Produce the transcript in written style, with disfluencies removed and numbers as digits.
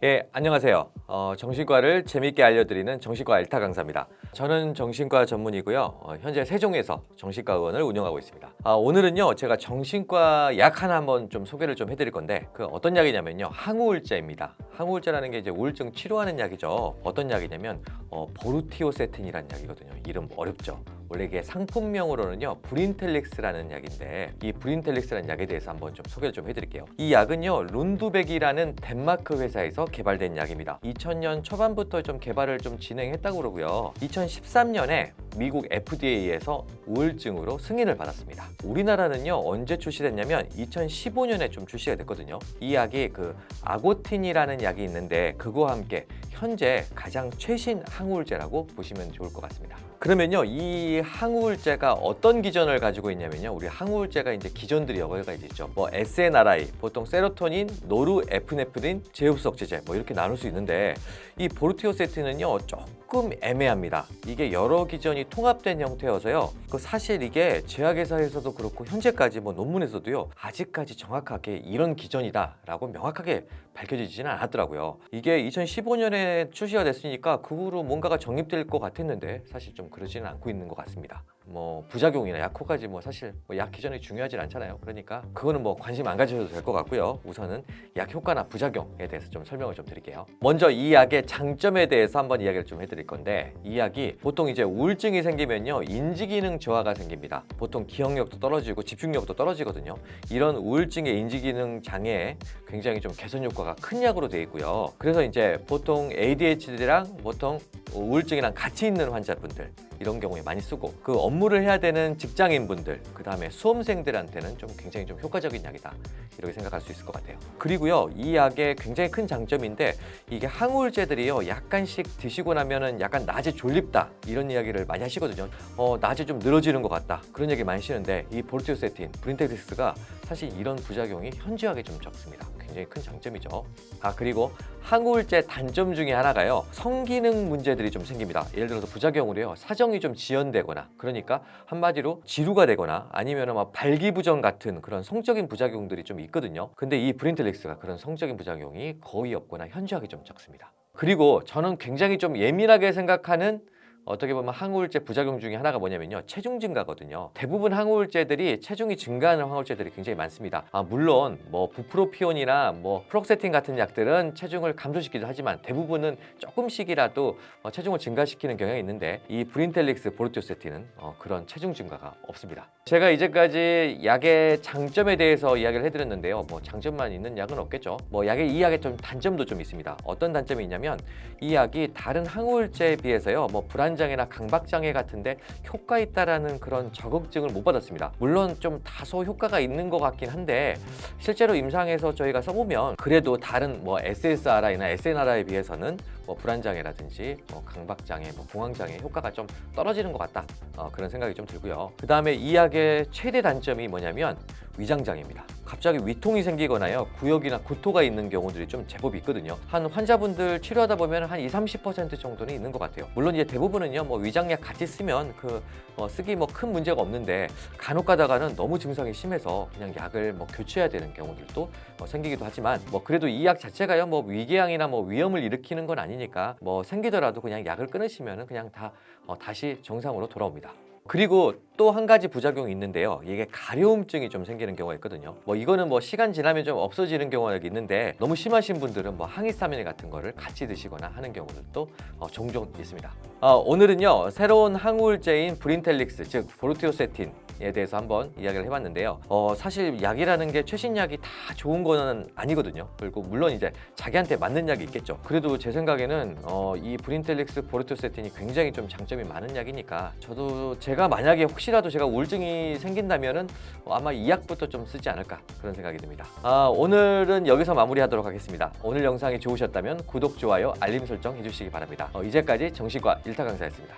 예, 안녕하세요. 정신과를 재미있게 알려드리는 정신과 일타 강사입니다. 저는 정신과 전문이고요. 현재 세종에서 정신과 의원을 운영하고 있습니다. 오늘은요, 제가 정신과 약 하나 한번 좀 소개를 좀 해드릴 건데, 그 어떤 약이냐면요, 항우울제입니다. 항우울제라는 게 이제 우울증 치료하는 약이죠. 어떤 약이냐면 보르티오세틴이라는 약이거든요. 이름 어렵죠. 원래 이게 상품명으로는요, 브린텔릭스라는 약인데, 이 브린텔릭스라는 약에 대해서 한번 좀 소개를 좀 해드릴게요. 이 약은요, 룬두백이라는 덴마크 회사에서 개발된 약입니다. 2000년 초반부터 좀 개발을 좀 진행했다고 그러고요. 2013년에 미국 FDA에서 우울증으로 승인을 받았습니다. 우리나라는요, 언제 출시됐냐면 2015년에 좀 출시가 됐거든요. 이 약이 그 아고틴이라는 약이 있는데 그거와 함께 현재 가장 최신 항우울제라고 보시면 좋을 것 같습니다. 그러면요, 이 항우울제가 어떤 기전을 가지고 있냐면요, 우리 항우울제가 이제 기전들이 여러 가지 있죠. 뭐 SNRI, 보통 세로토닌, 노르에프네프린, 제흡수억제제 뭐 이렇게 나눌 수 있는데, 이 보르티오세틴은요 조금 애매합니다. 이게 여러 기전이 통합된 형태여서요. 사실 이게 제약회사에서도 그렇고 현재까지 뭐 논문에서도요 아직까지 정확하게 이런 기전이다라고 명확하게 밝혀지지는 않았더라고요. 이게 2015년에 출시가 됐으니까 그 후로 뭔가가 정립될 것 같았는데 사실 좀 그러지는 않고 있는 것 같습니다. 뭐 부작용이나 약효까지 뭐 사실 약 기전이 중요하진 않잖아요. 그러니까 그거는 뭐 관심 안 가지셔도 될 것 같고요. 우선은 약 효과나 부작용에 대해서 좀 설명을 좀 드릴게요. 먼저 이 약의 장점에 대해서 한번 이야기를 좀 해드릴 건데, 이 약이 보통 이제 우울증이 생기면요 인지기능 저하가 생깁니다. 보통 기억력도 떨어지고 집중력도 떨어지거든요. 이런 우울증의 인지기능 장애에 굉장히 좀 개선 효과가 큰 약으로 되어 있고요. 그래서 이제 보통 ADHD랑 보통 우울증이랑 같이 있는 환자분들, 이런 경우에 많이 쓰고, 그 업무를 해야 되는 직장인분들, 그 다음에 수험생들한테는 좀 굉장히 좀 효과적인 약이다, 이렇게 생각할 수 있을 것 같아요. 그리고요, 이 약의 굉장히 큰 장점인데, 이게 항우울제들이요 약간씩 드시고 나면은 약간 낮에 졸립다, 이런 이야기를 많이 하시거든요. 낮에 좀 늘어지는 것 같다, 그런 얘기 많이 하시는데, 이 보르티오세틴, 브린텔릭스가 사실 이런 부작용이 현저하게 좀 적습니다. 굉장히 큰 장점이죠. 그리고 항우울제 단점 중에 하나가요, 성기능 문제들이 좀 생깁니다. 예를 들어서 부작용으로요, 사정이 좀 지연되거나, 그러니까 한마디로 지루가 되거나 아니면 막 발기부전 같은 그런 성적인 부작용들이 좀 있거든요. 근데 이 브린텔릭스가 그런 성적인 부작용이 거의 없거나 현저하게 좀 적습니다. 그리고 저는 굉장히 좀 예민하게 생각하는, 어떻게 보면 항우울제 부작용 중에 하나가 뭐냐면요, 체중 증가거든요. 대부분 항우울제들이 체중이 증가하는 항우울제들이 굉장히 많습니다. 물론 뭐 부프로피온이나 뭐 프록세틴 같은 약들은 체중을 감소시키기도 하지만 대부분은 조금씩이라도 체중을 증가시키는 경향이 있는데, 이 브린텔릭스, 보르티오세틴은 그런 체중 증가가 없습니다. 제가 이제까지 약의 장점에 대해서 이야기를 해드렸는데요, 뭐 장점만 있는 약은 없겠죠. 뭐 이 약의 좀 단점도 좀 있습니다. 어떤 단점이 있냐면, 이 약이 다른 항우울제에 비해서요, 뭐 불안장애나 강박장애 같은데 효과 있다라는 그런 자극증을 못 받았습니다. 물론 좀 다소 효과가 있는 것 같긴 한데, 실제로 임상에서 저희가 써보면 그래도 다른 뭐 SSRI나 SNRI에 비해서는 뭐 불안장애라든지 뭐 강박장애, 뭐 공황장애 효과가 좀 떨어지는 것 같다, 그런 생각이 좀 들고요. 그 다음에 이 약의 최대 단점이 뭐냐면 위장장애입니다. 갑자기 위통이 생기거나요, 구역이나 구토가 있는 경우들이 좀 제법 있거든요. 한 환자분들 치료하다 보면 한 20-30% 정도는 있는 것 같아요. 물론 이제 대부분은요, 뭐 위장약 같이 쓰면 쓰기 뭐 큰 문제가 없는데, 간혹 가다가는 너무 증상이 심해서 그냥 약을 뭐 교체해야 되는 경우들도 생기기도 하지만, 뭐 그래도 이 약 자체가요, 뭐 위궤양이나 뭐 위염을 일으키는 건 아니니까 뭐 생기더라도 그냥 약을 끊으시면은 그냥 다시 정상으로 돌아옵니다. 그리고 또 한 가지 부작용이 있는데요, 이게 가려움증이 좀 생기는 경우가 있거든요. 뭐 이거는 뭐 시간 지나면 좀 없어지는 경우가 있는데, 너무 심하신 분들은 뭐 항히스타민 같은 거를 같이 드시거나 하는 경우들도 종종 있습니다. 오늘은요, 새로운 항우울제인 브린텔릭스, 즉 보르티오세틴에 대해서 한번 이야기를 해봤는데요. 사실 약이라는 게 최신 약이 다 좋은 거는 아니거든요. 그리고 물론 이제 자기한테 맞는 약이 있겠죠. 그래도 제 생각에는 이 브린텔릭스, 보르티오세틴이 굉장히 좀 장점이 많은 약이니까, 저도 제가 만약에 혹시라도 제가 우울증이 생긴다면은 아마 이 약부터 좀 쓰지 않을까, 그런 생각이 듭니다. 오늘은 여기서 마무리하도록 하겠습니다. 오늘 영상이 좋으셨다면 구독, 좋아요, 알림 설정 해주시기 바랍니다. 이제까지 정신과 일타 강사였습니다.